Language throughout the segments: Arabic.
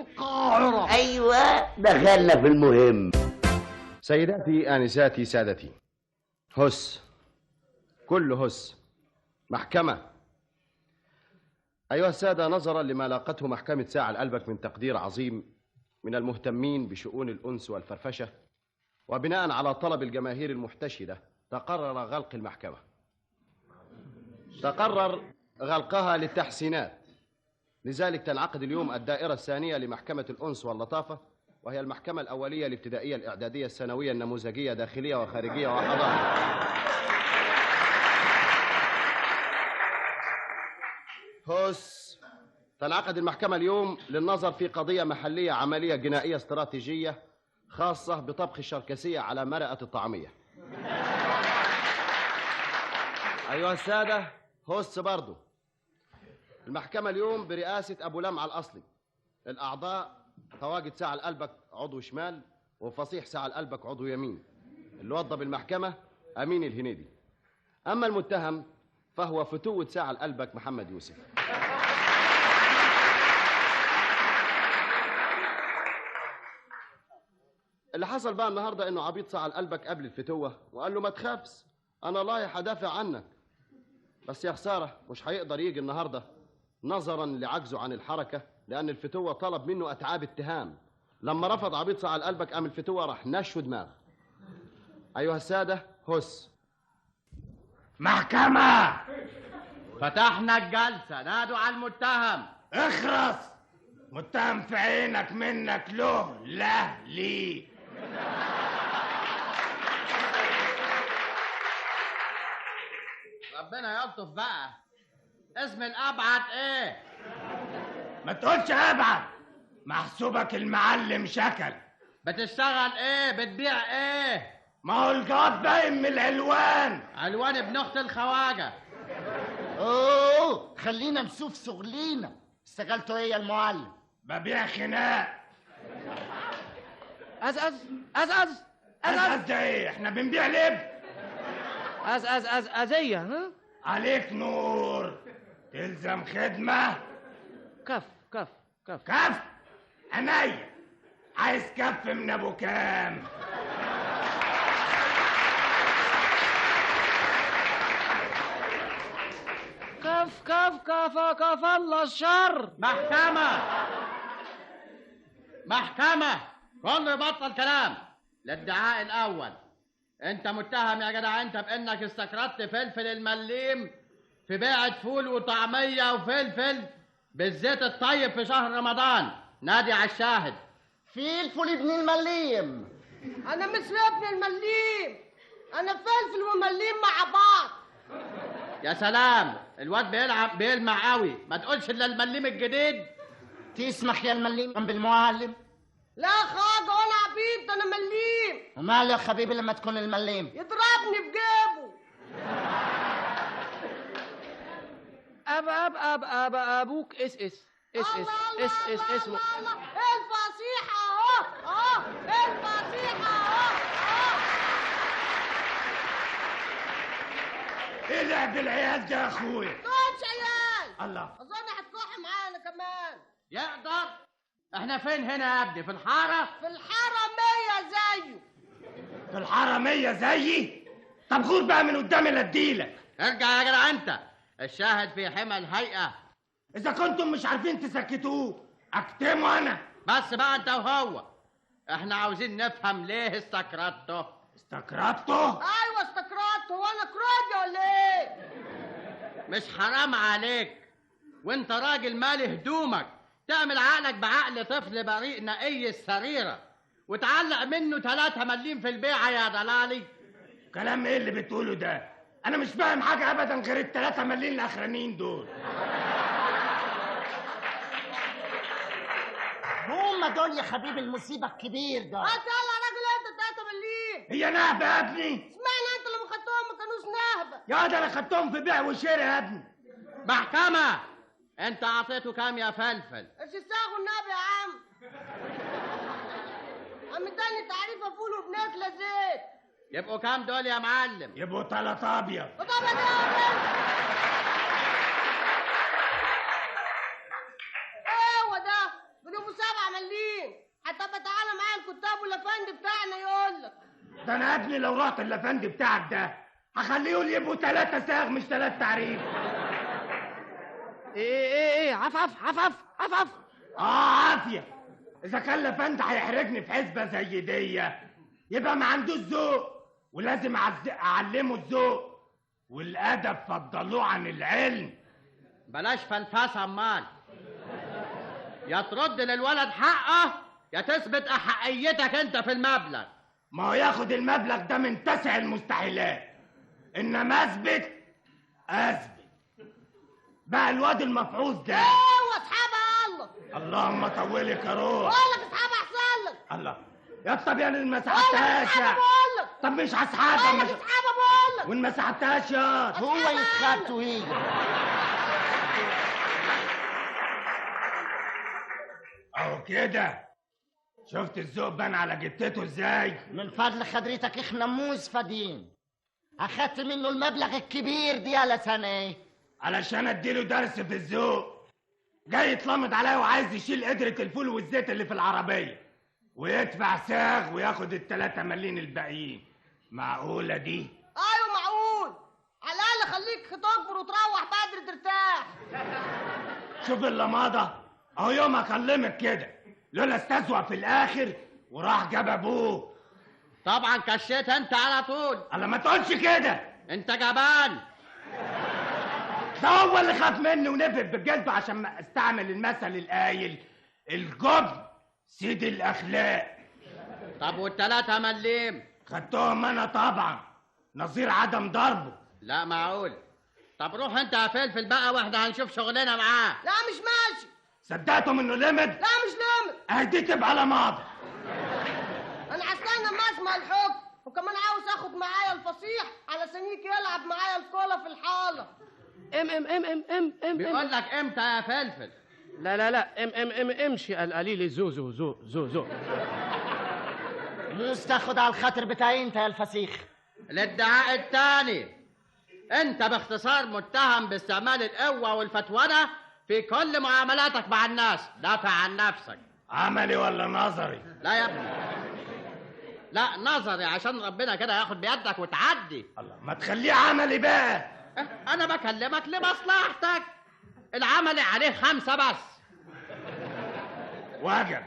القاهرة. أيوة دخلنا في المهم. سيداتي آنساتي سادتي، هس، كل هس، محكمة. أيها السادة، نظرا لما لاقته محكمة ساعة لقلبك من تقدير عظيم من المهتمين بشؤون الأنس والفرفشة، وبناء على طلب الجماهير المحتشدة، تقرر غلق المحكمة. تقرر غلقها للتحسينات. لذلك تنعقد اليوم الدائرة الثانية لمحكمة الأنس واللطافة، وهي المحكمة الأولية الابتدائية الإعدادية الثانوية النموذجية داخلية وخارجية وحضارة. هس. تنعقد المحكمة اليوم للنظر في قضية محلية عملية جنائية استراتيجية خاصة بطبخ الشركسية على مرقة الطعمية. أيها السادة، هس برضو. المحكمة اليوم برئاسة أبو لمعة الأصلي. الأعضاء: تواجد ساعة لقلبك عضو شمال، وفصيح ساعة لقلبك عضو يمين. اللي وضب المحكمة أمين الهنيدي. أما المتهم فهو فتوة ساعة لقلبك محمد يوسف. اللي حصل بقى النهارده انه عبيط ساعة لقلبك قبل الفتوة وقال له ما تخافش، انا رايح ادافع عنك. بس يا خسارة مش هيقدر يجي النهارده نظرا لعجزه عن الحركة، لان الفتوة طلب منه اتعاب اتهام. لما رفض عبيط ساعة لقلبك قام الفتوة راح نشو دماغ. ايها السادة، هس. محكمة. فتحنا الجلسة، نادوا على المتهم. اخرس. متهم في عينك منك له لا ليه. ربنا يلطف بقى. اسم الابعد ايه؟ ما تقولش ابعد، محسوبك المعلم شكل. بتشتغل ايه؟ بتبيع ايه؟ ما هو الجواب باين من العلوان. علوان ابن اخت الخواجه. اوه خلينا نشوف شغلينا. اشتغلتوا ايه يا المعلم؟ ببيع خناق. أز أز أز أز أز أز ده ايه؟ احنا بنبيع لب. أزية ها؟ عليك نور. تلزم خدمة. كف كف كف كف. عينيا. عايز كف من ابو كام؟ كف كف كف كف الله الشر. محكمة كله يبطل كلام. للدعاء الأول، أنت متهم يا جدع أنت بأنك استكردت فلفل المليم في بيعة فول وطعمية وفلفل بالزيت الطيب في شهر رمضان. نادي على الشاهد. فلفل ابن المليم. أنا مش ابن المليم، أنا فلفل ومليم مع بعض. يا سلام، الواد بيلمع قوي. ما تقولش إلا المليم الجديد. تسمح يا المليم جنب المعلم؟ لا خاجة وأنا عبيط، أنا مليم. وماله يا حبيبي لما تكون المليم؟ يضربني بجيبه. أب أبوك اس الله الفصيحة أهو الفصيحة أهو. ايه لعب العيال ده يا اخويا؟ تقولش عيال. الله. أظن هتكح معانا كمان. يقدر. احنا فين هنا يا ابني؟ في الحارة؟ في الحرامية زيه. في الحرامية زيي؟ طب غور بقى من قدامي لا اديلك. ارجع يا جدع انت. الشاهد في حمى الهيئة. اذا كنتم مش عارفين تسكتوه اكتموا انا. بس بقى انت وهو، احنا عاوزين نفهم ليه استكردته. استكردته؟ ايوه استكردته. وانا كرودي ولا ايه؟ مش حرام عليك وانت راجل مالي هدومك تعمل عقلك بعقل طفل بريء نقي السريرة وتعلق منه 3 مليم في البيعة يا دلالي؟ كلام ايه اللي بتقوله ده؟ انا مش فاهم حاجة ابدا غير ال3 مليم الاخرانيين دول. هما دول يا حبيبي المصيبة الكبير ده. هات يلا يا راجل انت 3 مليم. هي نهبة يا ابني؟ اسمعني انت لما خدتهم ما كانوش نهبة. يا ده انا خدتهم في بيع وشراء يا ابني. محكمة. انت اعطيته كام يا فلفل؟ ايش يساغوا النبي يا عم؟ عم اداني تعريفه فول وبناكله زيت. يبقوا كام دول يا معلم؟ يبقوا 3 ابيض. طب يا راجل ايه هو ده؟ بنبقوا 7 طب تعالى معايا الكتاب والافندي بتاعنا يقول لك. ده انا يا ابني لو رحت الافندي بتاعك ده هخليه يبقوا 3 ساغ مش 3 تعريف. ايه عفف. عافيه. اذا كان الافندي هيحرجني في حسبه زي دي يبقى ما عندوش ذوق، ولازم اعلمه الذوق والادب، فضلوه عن العلم. بلاش فلفسه امال، يا ترد للولد حقه يا تثبت احقيتك انت في المبلغ. ما هو ياخد المبلغ ده من تسع المستحيلات، انما اثبت بقى الواد المفعوص ده. ايوه اصحابها الله. اللهم طولك يا روح. بقول لك اصحابها احسن لك. الله يا طب يعني ما بقول لك مسحتهاش. اصحابها بقول لك. طب مش هسحبها. بقول لك اصحابها بقول لك. وان ما مسحتهاش يا هو يتخبط ويجي. اهو كده. شفت الذوق بان على جتته ازاي؟ من فضل خدرتك احنا موز فاضيين. اخدت منه المبلغ الكبير دي على سنه ايه؟ علشان اديله درس في الذوق. جاي يتلمض عليا وعايز يشيل قدرة الفول والزيت اللي في العربية ويدفع ساغ وياخد ال3 مليم الباقيين. معقولة دي؟ ايوه معقول. على الاقل خليك تكبر وتروح بدري ترتاح. شوف اللماضة اهو يوم اكلمك كده لولا استزوق في الاخر وراح جاب ابوه. طبعا كشيت انت على طول. الله ما تقولش كده، انت جبان. ده هو اللي خاف مني ونفف بجلده عشان ما استعمل المثل القايل الجبن سيد الاخلاق. طب وال3 مليم؟ خدتهم انا طبعا، نظير عدم ضربه. لا معقول. طب روح انت يا فلفل بقى واحنا هنشوف شغلنا معاه. لا مش ماشي. صدقتم انه لمد؟ لا مش لامد. اهدي تبقى لماضي. انا هستنى اما اسمع الحكم، وكمان عاوز اخد معايا الفصيح علشان يجي يلعب معايا الكوره في الحاره. ام بيقول لك امتى يا فلفل؟ لا امشي القليل. زو موز تاخد على الخاطر بتاعي انت يا الفسيخ. الادعاء الثاني، انت باختصار متهم باستعمال القوه والفتوانه في كل معاملاتك مع الناس. دافع عن نفسك. عملي ولا نظري؟ لا يا ابني، لا نظري عشان ربنا كده ياخد بيدك وتعدي. الله ما تخليه عملي بقى. انا بكلمك لمصلحتك. العمل عليه 5 بس. وجب.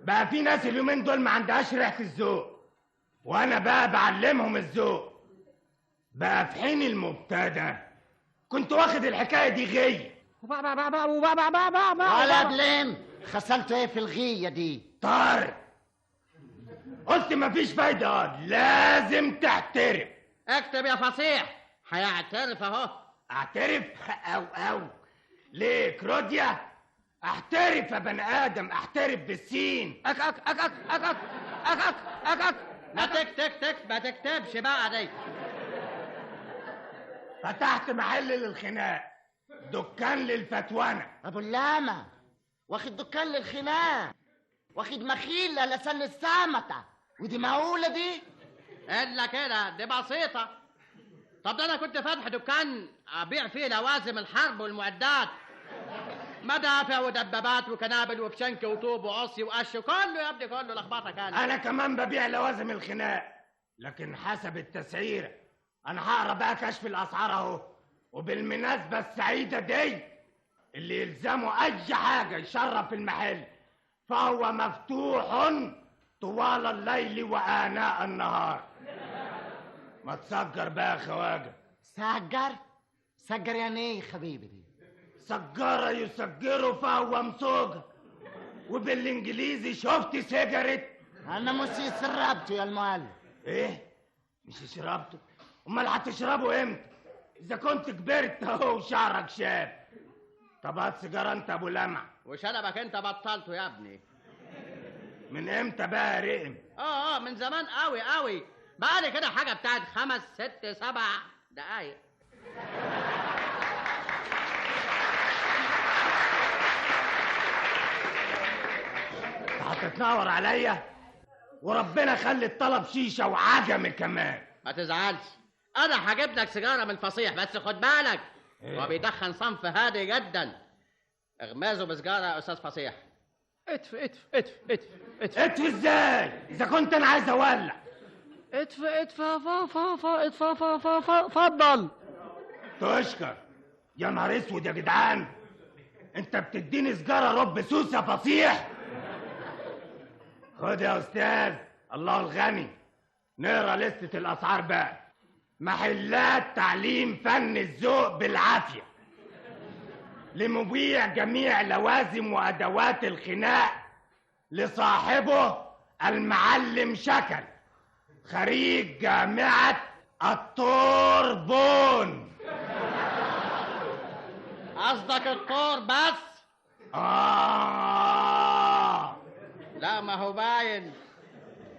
بقى في ناس اليومين دول ما عندهاش ريحة الذوق، وانا بقى بعلمهم الذوق. بقى في حين المبتدأ كنت واخد الحكاية دي غية. ولا بلين خسلته ايه في الغية دي؟ طارق قلت مفيش فايدة، لازم تحترف. اكتب يا فصيح. هيعترف اهو. اعترف؟ او ليه كروديا؟ احترف يا بني ادم، احترف بالسين. ما ما تكتبش بقى دي. فتحت محل للخناق، دكان للفتوانة. ابو اللامة واخد دكان للخناق، واخد مخيلة لسن السامتة، ودي معقولة دي؟ الا كده دي بسيطة. طب ده انا كنت فاتح دكان ابيع فيه لوازم الحرب والمعدات، مدافع ودبابات وكنابل وبشنك وطوب وعصي وقش، كله يا ابني كله لخبطه كان. انا كمان ببيع لوازم الخناق لكن حسب التسعيره. انا هقرا بقى كشف الاسعار اهو. وبالمناسبه السعيده دي اللي يلزمه اي حاجه يشرف المحل فهو مفتوح طوال الليل واناء النهار. ما تسجر بقى يا خواجه. سجر يعني ايه يا حبيبي دي؟ سجارة يسجره فهو مسوجة، وبالانجليزي شفت سيجارت. انا مش شربته يا المعلم. ايه مش شربته؟ امال هتشربه امتى اذا كنت كبرت اهو وشعرك شاب؟ طب هات سيجاره انت ابو لمع. وشنبك انت بطلته يا ابني. من امتى بقى يا رقم؟ من زمان قوي بقالي كده حاجه بتاعت 5 6 7 دقايق. هتتنور عليا وربنا خلي الطلب شيشه وعجم كمان. ما تزعلش، انا هجيب لك سيجاره من الفصيح، بس خد بالك هو بيدخن صنف هادي جدا. اغمازه بسجاره يا استاذ فصيح. اتف ازاي اذا كنت انا عايز اولع؟ اتفضل. تشكر. يا نهار اسود يا جدعان، انت بتديني سجاره رب سوس يا فصيح. خد يا استاذ الله الغني، نقرا لستة الاسعار بقى. محلات تعليم فن الذوق بالعافيه، لمبيع جميع لوازم وادوات الخناق، لصاحبه المعلم شكل، خريج جامعه الطوربون. قصدك الطور بس؟ لا ما هو باين.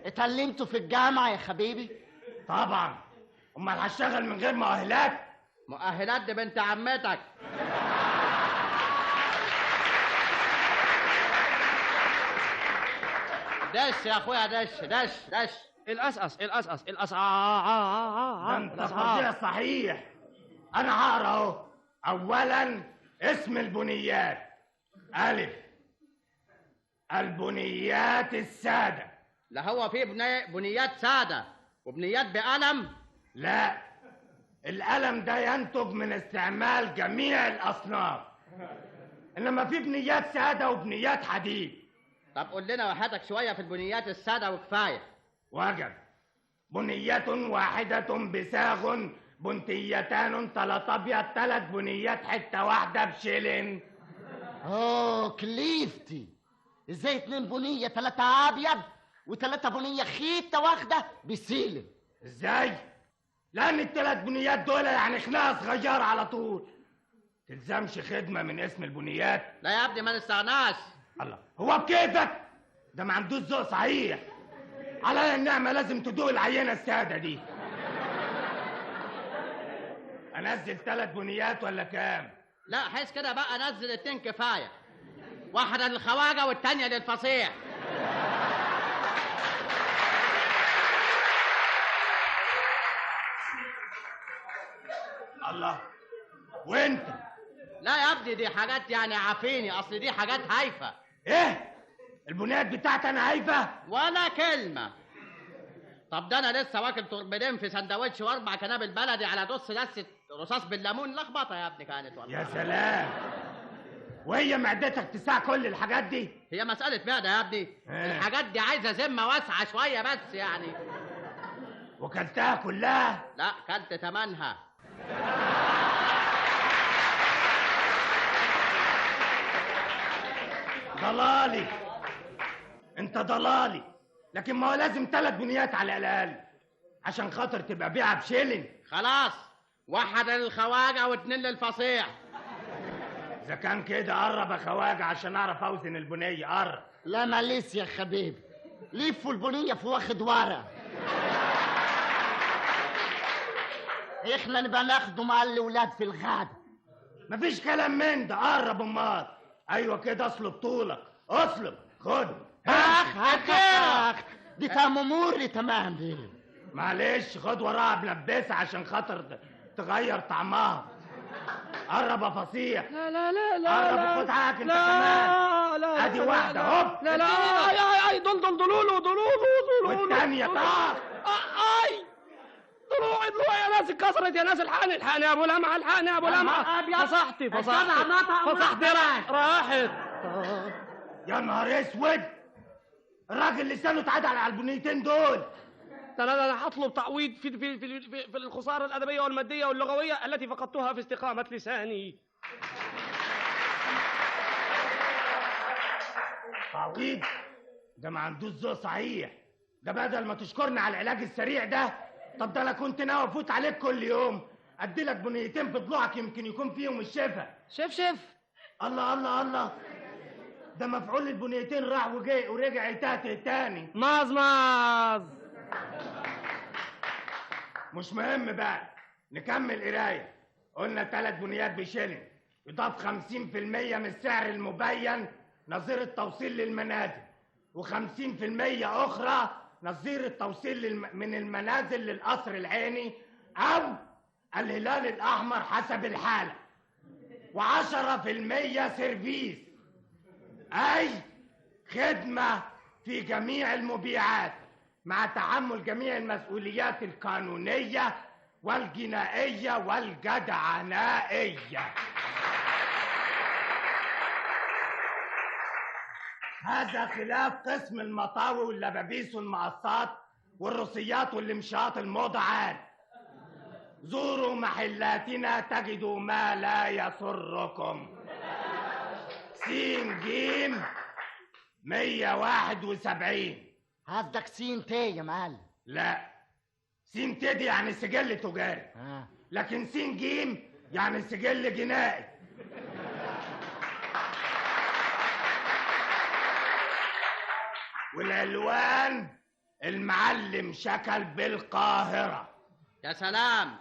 اتعلمتوا في الجامعة يا حبيبي؟ طبعا، امال هشتغل من غير مؤهلات؟ مؤهلات دي بنت عمتك. دش يا اخويا، دش. الاساس ده انت فظيع صحيح. انا هقرا اهو. اولا اسم البنيات: الف البنيات الساده. لا هو في بنيات ساده وبنيات بقلم؟ لا، القلم ده ينتج من استعمال جميع الاصناف، انما في بنيات ساده وبنيات حديد. طب قول لنا وحدك شويه في البنيات الساده وكفايه. وجب. بنية واحدة بساغ، بنتيتان 3 أبيض، 3 بنيات حتة واحدة بشيلين. كليفتي ازاي 2 بنية 3 ابيض و3 بنية خيطة واحدة بسيلة؟ ازاي؟ لأن ال3 بنيات دول يعني خناقة صغيرة على طول. تلزمش خدمة من اسم البنيات؟ لا يا ابني ما نستغناش. الله، هو بكيفك؟ ده ما عندوش ذوق صحيح. على النعمة لازم تدوق العينة السادة دي. انزل 3 بنيات ولا كام؟ لا حس كده بقى، نزل 2 كفايه، واحده للخواجه والتانيه للفصيح. الله، وانت؟ لا يا ابني دي حاجات يعني عافيني، اصل دي حاجات هايفه. ايه؟ البنيات بتاعتي انا هايفه؟ ولا كلمه. طب ده انا لسه واكل توربيدين في سندوتش و4 كنابل بلدي على دسه رصاص بالليمون. لخبطه يا ابني كانت والله. يا سلام، وهي معدتك تساع كل الحاجات دي؟ هي مساله معده يا ابني. الحاجات دي عايزه ذمه واسعه شويه بس يعني. وكلتها كلها؟ لا كلت تمنها. ضلالي، انت ضلالي. لكن ما هو لازم 3 بنيات على الاقل عشان خاطر تبقى بيعه بشيلن. خلاص، واحده للخواجه و2 للفصيح. اذا كان كده قرب يا خواجه عشان اعرف اوزن البنيه. قرب. لا معلش يا حبيبي، لفوا البنية في واخد ورا. احنا نبقى ناخده مع الاولاد في الغدا. مفيش كلام من ده. قرب امال. ايوه كده، اصلب طولك، اصلب. خد. اخ دي تماموري تمام دي. معلش خد وراها بلبسها عشان خاطر تغير طعمها. قرب يا فصيح. لا قرب وخد حقك انت كمان. ادي واحده هوب. لا اي ضلولو والثانيه طاق. اي ضلوعي يا ناس اتكسرت يا ناس. الحقني يا ابو لمعه، الحقني يا ابو لمعه. فصحتي راحت. يا نهار اسود، الراجل لسانه اتعدل على البنيتين دول. انا هطلب تعويض في الخساره الادبيه والماديه واللغويه التي فقدتها في استقامه لساني. تعويض؟ ده ما عندوش ذوق صحيح. ده بدل ما تشكرني على العلاج السريع ده، طب ده انا كنت ناوي افوت عليك كل يوم ادي لك بنيتين في ضلوعك يمكن يكون فيهم الشفا. شف. الله، ده مفعول البنيتين راح وجاي ورجع يتاتي تاني. ماز مش مهم بقى، نكمل قرايه. قلنا 3 بنيات بشيلن، يضاف 50% من السعر المبين نظير التوصيل للمنازل، و50% اخرى نظير التوصيل من المنازل للقصر العيني او الهلال الاحمر حسب الحاله، و10% سيرفيس، اي خدمة في جميع المبيعات مع تحمل جميع المسؤوليات القانونية والجنائية والجدعنائية. هذا خلاف قسم المطاوي واللبابيس والمقصات والروسيات والمشاط الموضة عاد. زوروا محلاتنا تجدوا ما لا يسركم. سين جيم 171. قصدك سين تي يا معلم؟ لا، سين تي دي يعني سجل تجاري، لكن سين جيم يعني سجل جنائي. والعلوان المعلم شكل بالقاهرة. يا سلام،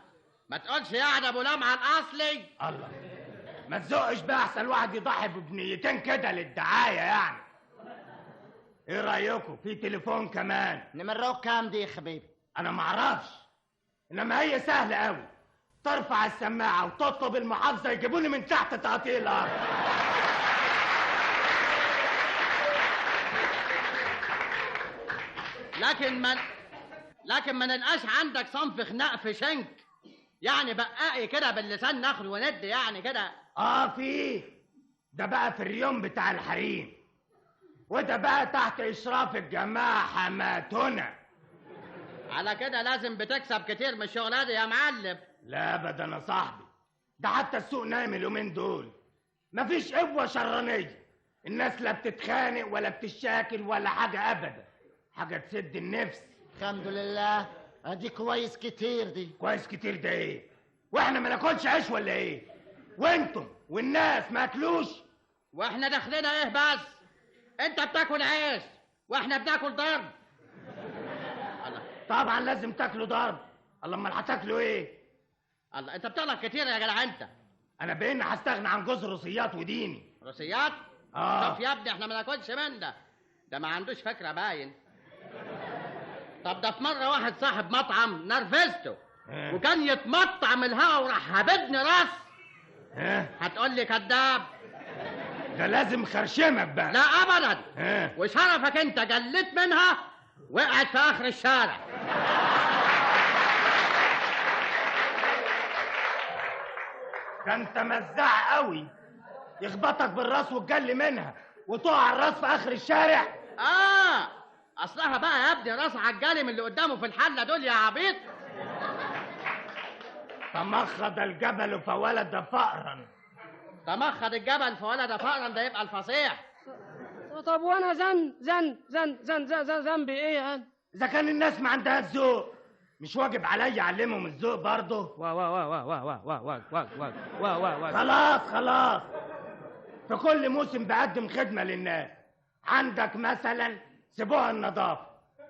ما تقولش يعني ابو لمعه الاصلي. الله، ما تزقش بقى احسن واحد يضحي ببنيتين كده للدعاية يعني. ايه رأيكم في تليفون كمان؟ نمروك كام دي يا حبيبي؟ انا معرفش، انما هي سهلة قوي. ترفع السماعة وتطلب المحافظة يجيبوني من تحت تقطيع الارض. لكن ما نلقاش عندك صنف خناق في شنك، يعني بقائي كده باللسان ناخد وند يعني كده. في ده بقى في اليوم بتاع الحريم، وده بقى تحت اشراف الجماعة حماتنا. على كده لازم بتكسب كتير من الشغلة دي يا معلم. لا ابدا يا صاحبي، ده حتى السوق نايم اليومين دول، مفيش قوة شرانية. الناس لا بتتخانق ولا بتشاكل ولا حاجة ابدا، حاجة تسد النفس. الحمد لله، ادي كويس كتير دي. كويس كتير ده ايه؟ واحنا ما ناكلش عيش ولا ايه؟ وانتم والناس ما اكلوش؟ واحنا داخلنا ايه بس؟ انت بتاكل عيش واحنا بناكل ضرب. طبعا لازم تاكلوا ضرب. الله، امال هتاكلوا ايه؟ الله، انت بتغلط كتير يا جدع انت. انا بقيت هستغنى عن جزء روسيات وديني. روسيات؟ طب يا ابني احنا ما ناكلش من ده ما عندوش فكره باين. طب ده في مره واحد صاحب مطعم نرفزته وكان يتمطع من الهوا وراح هبدني راس. هتقول لي كذاب؟ ده لازم خرشمك بقى. لا ابدا. وشرفك انت جليت منها وقعت في اخر الشارع. ده انت مزاع قوي، يخبطك بالراس وتجلي منها وتقع الراس في اخر الشارع. اصلها بقى يا ابني راس عجالي من اللي قدامه في الحله دول يا عبيط. تمخض الجبل فولد فأرا. تمخض الجبل فولد فأرا، ده يبقى الفصيح. طب وانا ذنبي ايه يعني؟ اذا كان الناس ما عندها ذوق، مش واجب عليا اعلمهم الذوق برضه؟ خلاص، في كل موسم بقدم خدمة للناس. عندك مثلا سيبوها النظافة،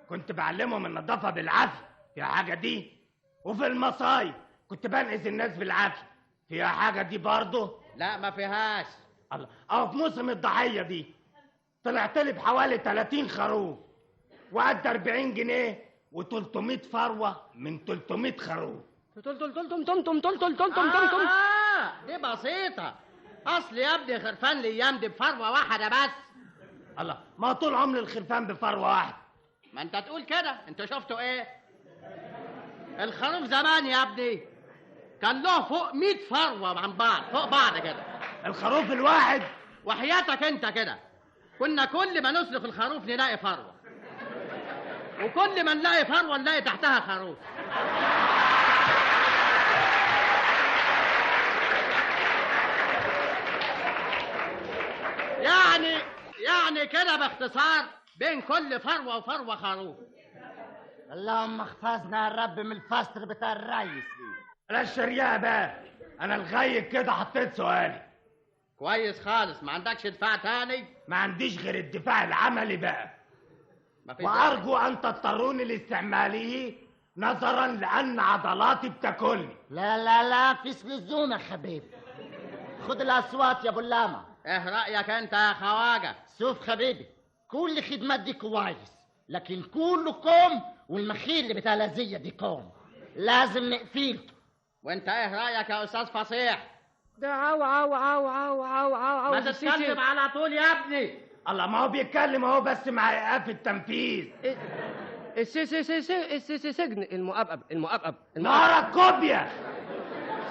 كنت بعلمهم النظافة بالعافية، فيها حاجة دي. وفي المصايف كنت بنقذ الناس بالعافية، فيها حاجة دي برضه؟ لا ما فيهاش. الله، في موسم الضحية دي طلعت لي بحوالي 30 خروف وقد 40 جنيه و300 فروة من 300 خروف. دي بسيطة. اصل يا ابني خرفان الايام دي بفروة واحدة بس. الله، ما طول عمر الخرفان بفروة واحدة. ما انت تقول كده، انت شفتوا ايه؟ الخروف زمان يا ابني كان له فوق 100 فروة عن بعض، فوق بعض كده. الخروف الواحد؟ وحياتك انت كده كنا كل ما نسلخ الخروف نلاقي فروة، وكل ما نلاقي فروة نلاقي تحتها خروف. يعني كده باختصار بين كل فروة وفروة خروف. اللهم احفظنا يا رب من الفصل بتاع الريس دي. لا الشريعة بقى، انا لغاية كده حطيت سؤالي. كويس خالص، ما عندكش دفاع تاني؟ ما عنديش غير الدفاع العملي بقى، وارجو ان تضطروني لاستعماله نظرا لان عضلاتي بتاكلني. لا فيش لزوم يا حبيبي. خد الاصوات يا ابو اللامة. ايه رايك انت يا خواجه؟ شوف حبيبي، كل خدمات دي كويس، لكن كله كوم، والمخيل بتاع لازية دي كوم، لازم نقفيله. وانت ايه رايك يا استاذ فصيح؟ ده عو ما تتكلم على طول يا ابني. الله ما هو بيتكلم اهو بس مع ايقاف التنفيذ. سجن المؤبب نهارك كوبيا،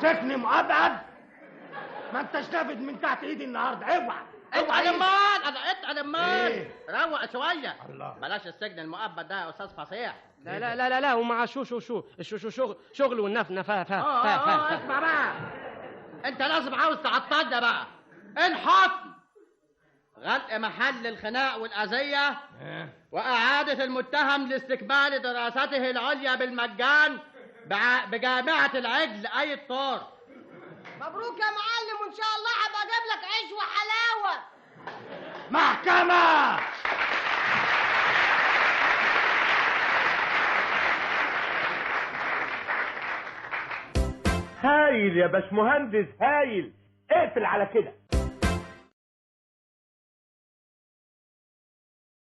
سجن مؤبب. ما انتش نافد من تحت ايدي النهارده. اوعى اتقل امال، اتقل امال. إيه؟ روق شويه. الله. بلاش السجن المؤبد ده يا استاذ فصيح. لا ومع شغل والنف اسمع بقى، انت لازم عاوز تعطلنا بقى. الحكم غلق محل الخناق والاذيه واعاده المتهم لاستكمال دراسته العليا بالمجان بجامعه العجل اي الطور. مبروك يا معلم، وان شاء الله هبقى اجيب لك عيش وحلاوه. محكمة. هايل يا باشمهندس، هايل. اقفل على كده.